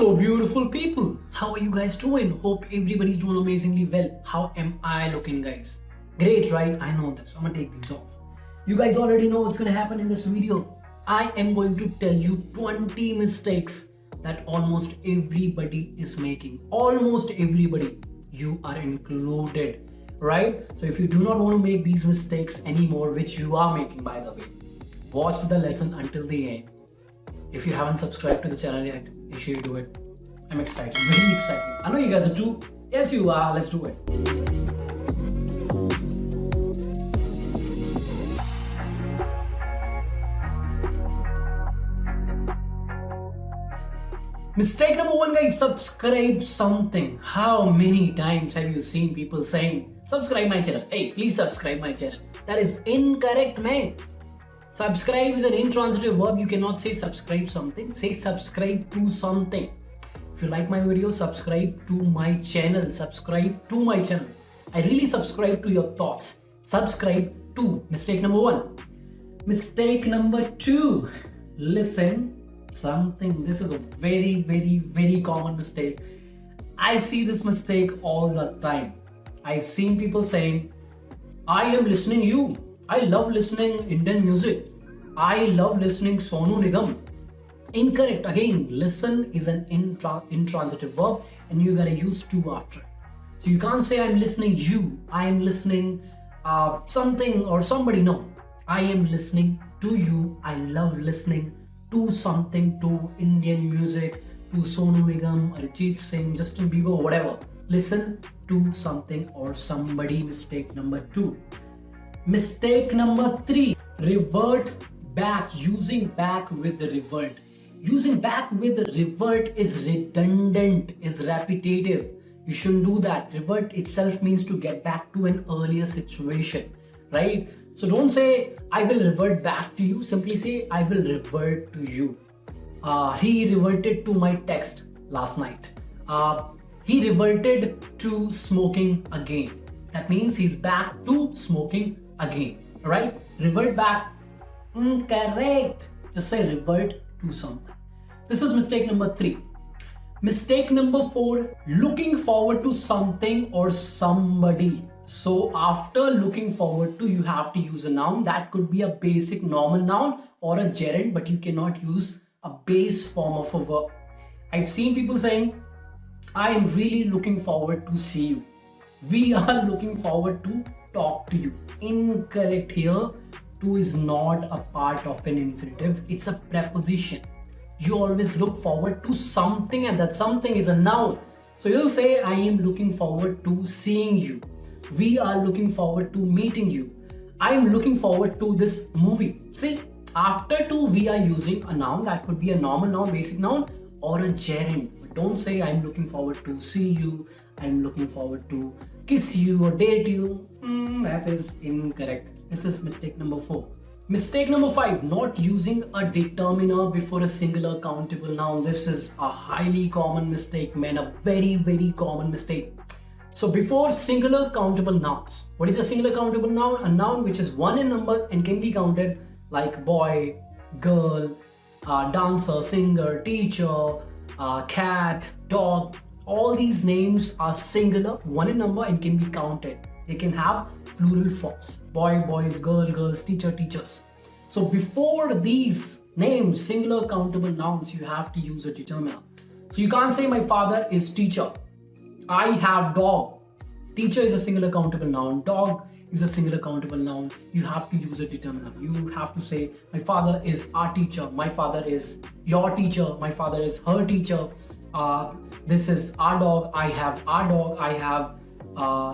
Hello, beautiful people. How are you guys doing? Hope everybody's doing amazingly well. How am I looking, guys? Great, right? I know this. I'm gonna take these off. You guys already know what's gonna happen in this video. I am going to tell you 20 mistakes that almost everybody is making. Almost everybody. You are included, right? So if you do not want to make these mistakes anymore, which you are making, by the way, watch the lesson until the end. If you haven't subscribed to the channel yet, make sure you do it. I'm excited, very excited. I know you guys are too. Yes, you are. Let's do it. Mistake number one, guys, subscribe something. How many times have you seen people saying, subscribe my channel? Hey, please subscribe my channel. That is incorrect, man. Subscribe is an intransitive verb. You cannot say subscribe something. Say subscribe to something. If you like my video, subscribe to my channel. Subscribe to my channel. I really subscribe to your thoughts. Subscribe to. Mistake number one. Mistake number two. Listen something. This is a very, very, very common mistake. I see this mistake all the time. I've seen people saying, I am listening you. I love listening Indian music. I love listening Sonu Nigam. Incorrect. Again, listen is an intransitive verb and you gotta use to after it. So you can't say I'm listening you. I am listening something or somebody. No. I am listening to you. I love listening to something, to Indian music, to Sonu Nigam, Arijit Singh, Justin Bieber, whatever. Listen to something or somebody. Mistake number two. Mistake number three, revert back. Using back with the revert. Using back with the revert is redundant, is repetitive. You shouldn't do that. Revert itself means to get back to an earlier situation, right? So don't say, I will revert back to you. Simply say, I will revert to you. He reverted to my text last night. He reverted to smoking again. That means he's back to smoking again, right? Revert back. Correct. Just say revert to something. This is mistake number three. Mistake number four, looking forward to something or somebody. So after looking forward to, you have to use a noun. That could be a basic normal noun or a gerund, but you cannot use a base form of a verb. I've seen people saying, I am really looking forward to see you. We are looking forward to talk to you. Incorrect here. To is not a part of an infinitive. It's a preposition. You always look forward to something and that something is a noun. So you'll say, I am looking forward to seeing you. We are looking forward to meeting you. I am looking forward to this movie. See, after to we are using a noun. That could be a normal noun, basic noun, or a gerund. But don't say I'm looking forward to see you. I'm looking forward to kiss you or date you. That is incorrect. This is mistake number four. Mistake number five, not using a determiner before a singular countable noun. This is a highly common mistake, man. A very, very common mistake. So before singular countable nouns, what is a singular countable noun? A noun which is one in number and can be counted, like boy, girl, dancer, singer, teacher, cat, dog. All these names are singular, one in number, and can be counted. They can have plural forms. Boy, boys, girl, girls, teacher, teachers. So before these names, singular countable nouns, you have to use a determiner. So you can't say my father is teacher. I have dog. Teacher is a singular countable noun. Dog is a singular countable noun. You have to use a determiner. You have to say my father is our teacher. My father is your teacher. My father is her teacher. This is our dog. I have our dog. I have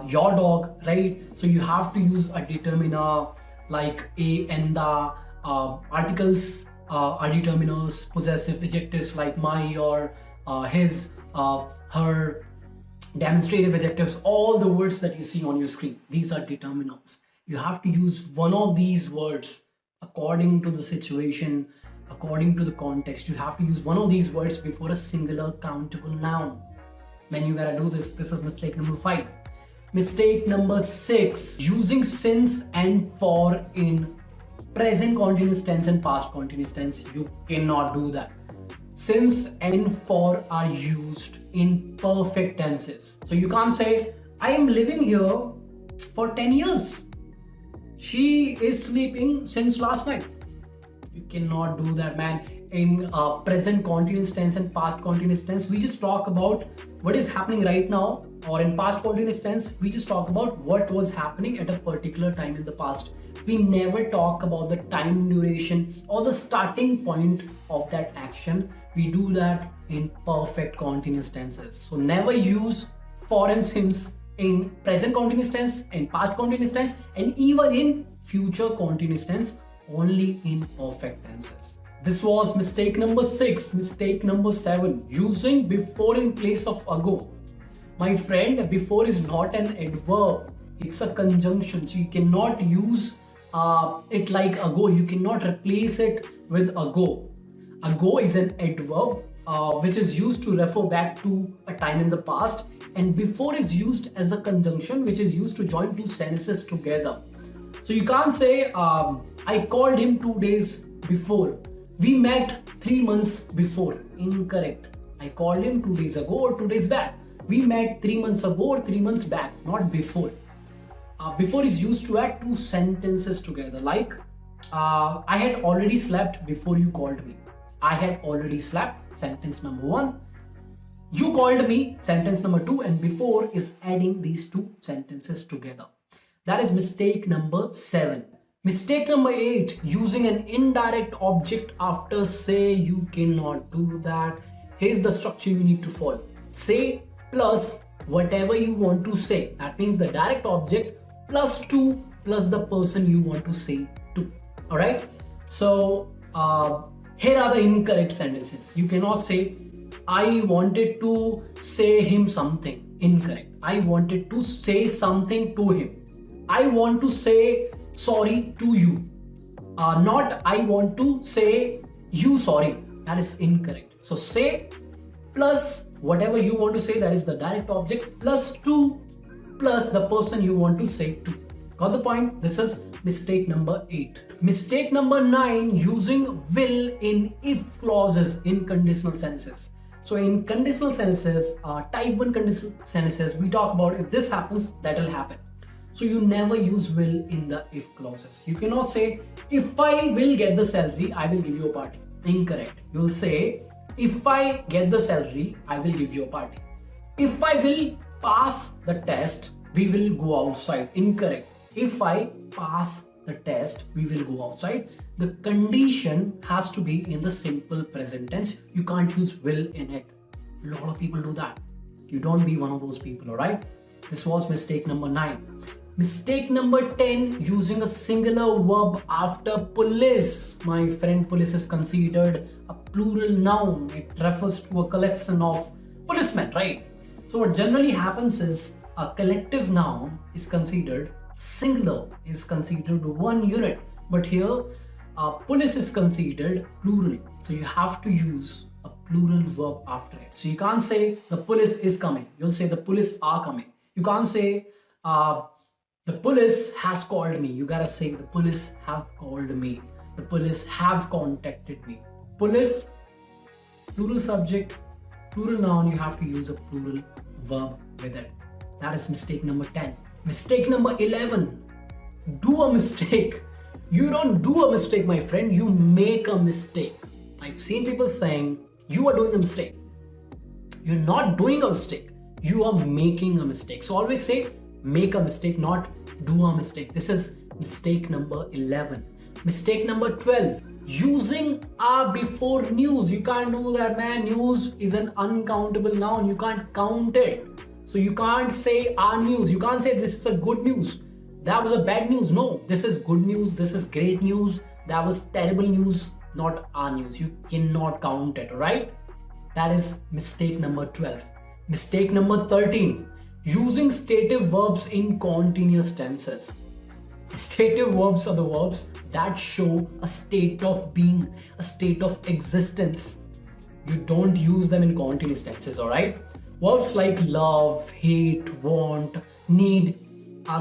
your dog, right? So you have to use a determiner like a and the. Articles are determiners. Possessive adjectives like my, your, his, her. Demonstrative adjectives, all the words that you see on your screen, these are determinants. You have to use one of these words according to the situation, according to the context. You have to use one of these words before a singular countable noun. Man, you gotta do this. This is mistake number five. Mistake number six, using since and for in present continuous tense and past continuous tense. You cannot do that. since, and for are used in perfect tenses. So you can't say, I am living here for 10 years. She is sleeping since last night. You cannot do that, man. In present continuous tense and past continuous tense, we just talk about what is happening right now, or in past continuous tense, we just talk about what was happening at a particular time in the past. We never talk about the time duration or the starting point of that action. We do that in perfect continuous tenses. So never use for and since in present continuous tense, in past continuous tense, and even in future continuous tense, only in perfect tenses. This was mistake number 6. Mistake number 7, using before in place of ago. My friend, before is not an adverb, it's a conjunction. So you cannot use it like ago. You cannot replace it with ago. Ago is an adverb which is used to refer back to a time in the past, and before is used as a conjunction which is used to join two sentences together. So you can't say, I called him 2 days before. We met 3 months before. Incorrect. I called him 2 days ago or 2 days back. We met 3 months ago or 3 months back, not before. Before is used to add two sentences together, like I had already slept before you called me. I had already slept, sentence number 1. You called me, sentence number 2, and before is adding these two sentences together. That is mistake number 7. Mistake number 8, using an indirect object after say. You cannot do that. Here's the structure you need to follow. Say plus whatever you want to say. That means the direct object plus to plus the person you want to say to. Alright? So here are the incorrect sentences. You cannot say, I wanted to say him something. Incorrect. I wanted to say something to him. I want to say sorry to you. Not I want to say you sorry. That is incorrect. So say plus whatever you want to say, that is the direct object, plus to plus the person you want to say to. Got the point? This is mistake number 8. Mistake number 9, using will in if clauses in conditional sentences. So in conditional sentences, type 1 conditional sentences, we talk about if this happens, that will happen. So you never use will in the if clauses. You cannot say, if I will get the salary, I will give you a party. Incorrect. You will say, if I get the salary, I will give you a party. If I will pass the test, we will go outside. Incorrect. If I pass the test, we will go outside. The condition has to be in the simple present tense. You can't use will in it. A lot of people do that. You don't be one of those people, alright? This was mistake number 9. Mistake number 10, using a singular verb after police. My friend, police is considered a plural noun. It refers to a collection of policemen, right? So what generally happens is a collective noun is considered singular, is considered one unit. But here, police is considered plural. So you have to use a plural verb after it. So you can't say the police is coming. You'll say the police are coming. You can't say the police has called me. You gotta say the police have called me. The police have contacted me. Police, plural subject, plural noun, you have to use a plural verb with it. That is mistake number 10. Mistake number 11, do a mistake. You don't do a mistake, my friend, you make a mistake. I've seen people saying, you are doing a mistake. You're not doing a mistake. You are making a mistake. So always say, make a mistake, not do a mistake. This is mistake number 11. Mistake number 12, using are before news. You can't do that, man. News is an uncountable noun. You can't count it. So you can't say our news. You can't say this is a good news. That was a bad news. No, this is good news. This is great news. That was terrible news, not our news. You cannot count it, right? That is mistake number 12. Mistake number 13, using stative verbs in continuous tenses. Stative verbs are the verbs that show a state of being, a state of existence. You don't use them in continuous tenses, alright? Verbs like love, hate, want, need,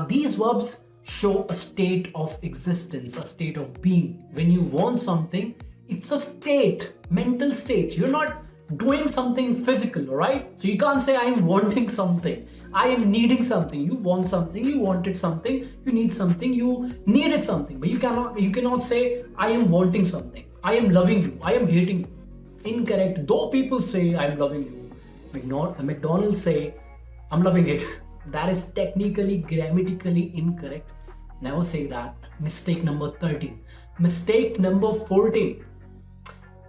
these verbs show a state of existence, a state of being. When you want something, It's a state, mental state. You're not doing something physical, right? So you can't say I'm wanting something, I am needing something. You want something, you wanted something, you need something, you needed something. But you cannot say I am wanting something, I am loving you, I am hating you. Incorrect. Though people say I'm loving you, McDonald's say I'm loving it. That is technically, grammatically incorrect. Never say that. Mistake number 13. Mistake number 14.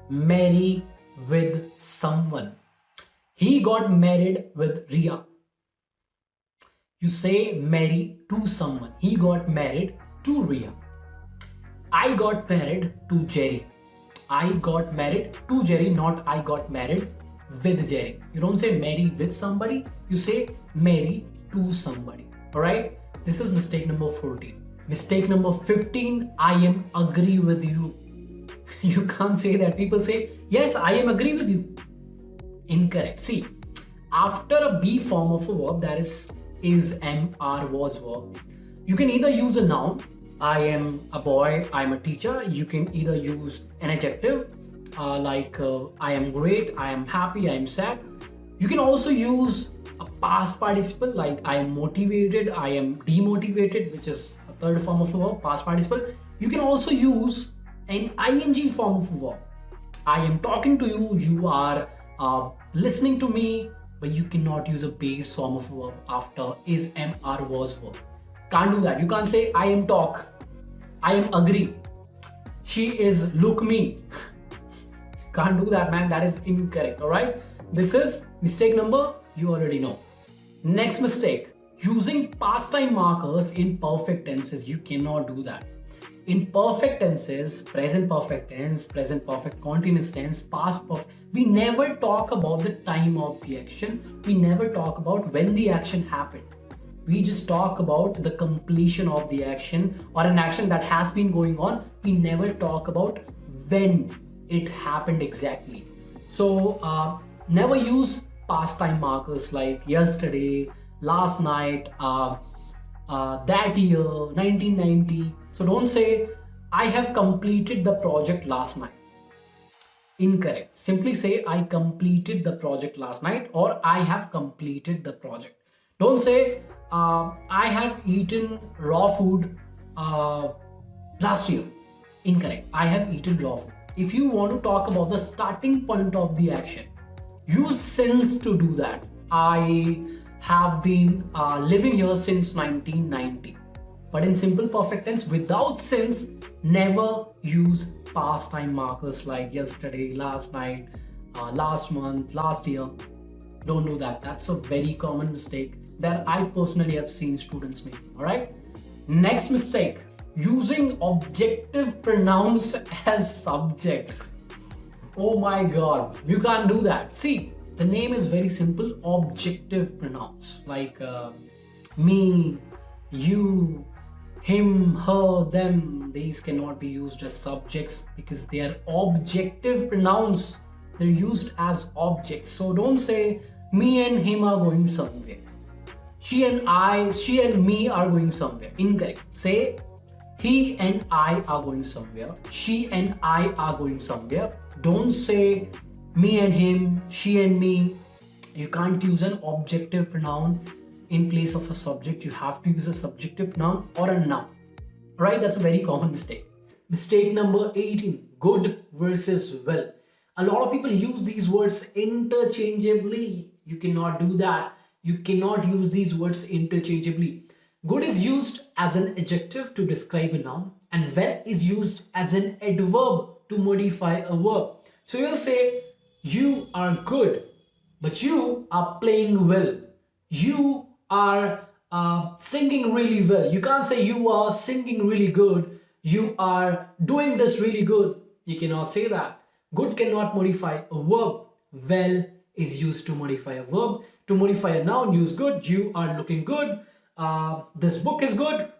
Marry with someone. He got married with Ria. You say marry to someone. He got married to Ria. I got married to Jerry. I got married to Jerry, not I got married with Jerry. You don't say marry with somebody, you say marry to somebody. Alright? This is mistake number 14. Mistake number 15, I am agree with you. You can't say that. People say, yes, I am agree with you. Incorrect. See, after a be form of a verb, that is, am, are, was verb, you can either use a noun, I am a boy, I am a teacher. You can either use an adjective like I am great, I am happy, I am sad. You can also use a past participle like I am motivated, I am demotivated, which is a third form of a verb, past participle. You can also use an ing form of a verb. I am talking to you, you are listening to me, but you cannot use a base form of a verb after is, am, are, was verb. Can't do that. You can't say I am talk, I am agree, she is look me. Can't do that, man. That is incorrect. Alright, this is mistake number, you already know. Next mistake, using past time markers in perfect tenses. You cannot do that. In perfect tenses, present perfect tense, present perfect continuous tense, past perfect, we never talk about the time of the action. We never talk about when the action happened. We just talk about the completion of the action or an action that has been going on. We never talk about when it happened exactly. So never use past time markers like yesterday, last night, that year, 1990. So don't say I have completed the project last night. Incorrect. Simply say I completed the project last night or I have completed the project. Don't say I have eaten raw food last year. Incorrect. I have eaten raw food. If you want to talk about the starting point of the action, use since to do that. I have been living here since 1990. But in simple perfect tense, without since, never use past time markers like yesterday, last night, last month, last year. Don't do that. That's a very common mistake that I personally have seen students make. Alright? Next mistake, using objective pronouns as subjects. Oh my god, you can't do that. See, the name is very simple, objective pronouns like me, you, him, her, them. These cannot be used as subjects because they are objective pronouns. They're used as objects. So don't say me and him are going somewhere. She and me are going somewhere. Incorrect. Say he and I are going somewhere. She and I are going somewhere. Don't say me and him, she and me. You can't use an objective pronoun in place of a subject. You have to use a subjective pronoun or a noun. Right? That's a very common mistake. Mistake number 18, good versus well. A lot of people use these words interchangeably. You cannot do that. You cannot use these words interchangeably. Good is used as an adjective to describe a noun, and well is used as an adverb to modify a verb. So you'll say, you are good, but you are playing well. You are singing really well. You can't say you are singing really good. You are doing this really good. You cannot say that. Good cannot modify a verb. Well is used to modify a verb. To modify a noun, use good. You are looking good. This book is good.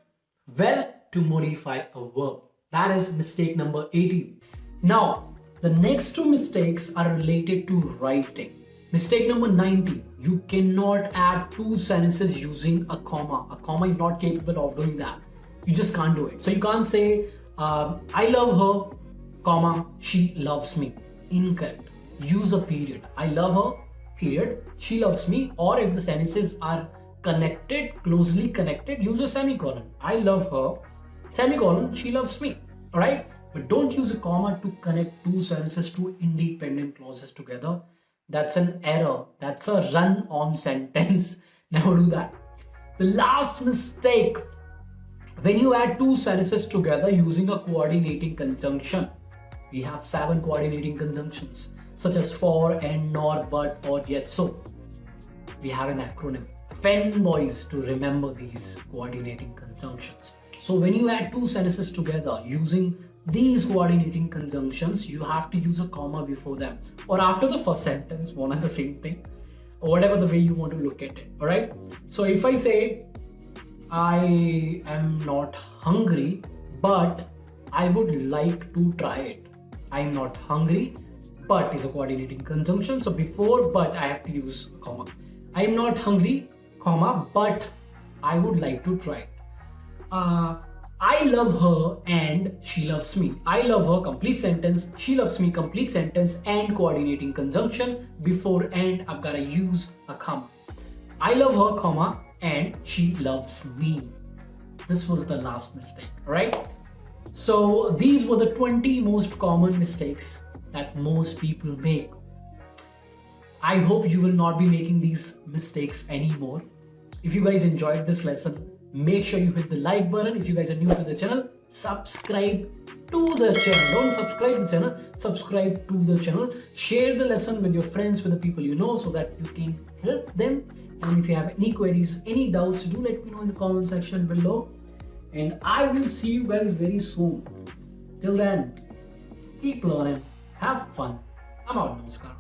Well to modify a verb. That is mistake number 18. Now, the next two mistakes are related to writing. Mistake number 19. You cannot add two sentences using a comma. A comma is not capable of doing that. You just can't do it. So you can't say, I love her, comma, she loves me. Incorrect. Use a period. I love her, period. She loves me. Or if the sentences are connected, closely connected, use a semicolon. I love her, semicolon, she loves me. Alright? But don't use a comma to connect two sentences, two independent clauses together. That's an error. That's a run-on sentence. Never do that. The last mistake, when you add two sentences together using a coordinating conjunction. We have 7 coordinating conjunctions such as for, and, nor, but, or, yet, so. We have an acronym, FEN boys, to remember these coordinating conjunctions. So when you add two sentences together using these coordinating conjunctions, you have to use a comma before them or after the first sentence, one and the same thing, or whatever the way you want to look at it. All right. So if I say, I am not hungry, but I would like to try it. I am not hungry, but is a coordinating conjunction. So before but, I have to use a comma. I am not hungry, comma, but I would like to try it. I love her and she loves me. I love her, complete sentence. She loves me, complete sentence, and coordinating conjunction. Before and, I've got to use a comma. I love her, comma, and she loves me. This was the last mistake, right? So these were the 20 most common mistakes that most people make. I hope you will not be making these mistakes anymore. If you guys enjoyed this lesson, make sure you hit the like button. If you guys are new to the channel, subscribe to the channel. Don't subscribe to the channel, subscribe to the channel. Share the lesson with your friends, with the people you know, so that you can help them. And if you have any queries, any doubts, do let me know in the comment section below. And I will see you guys very soon. Till then, keep learning, have fun. I'm out, Namaskar.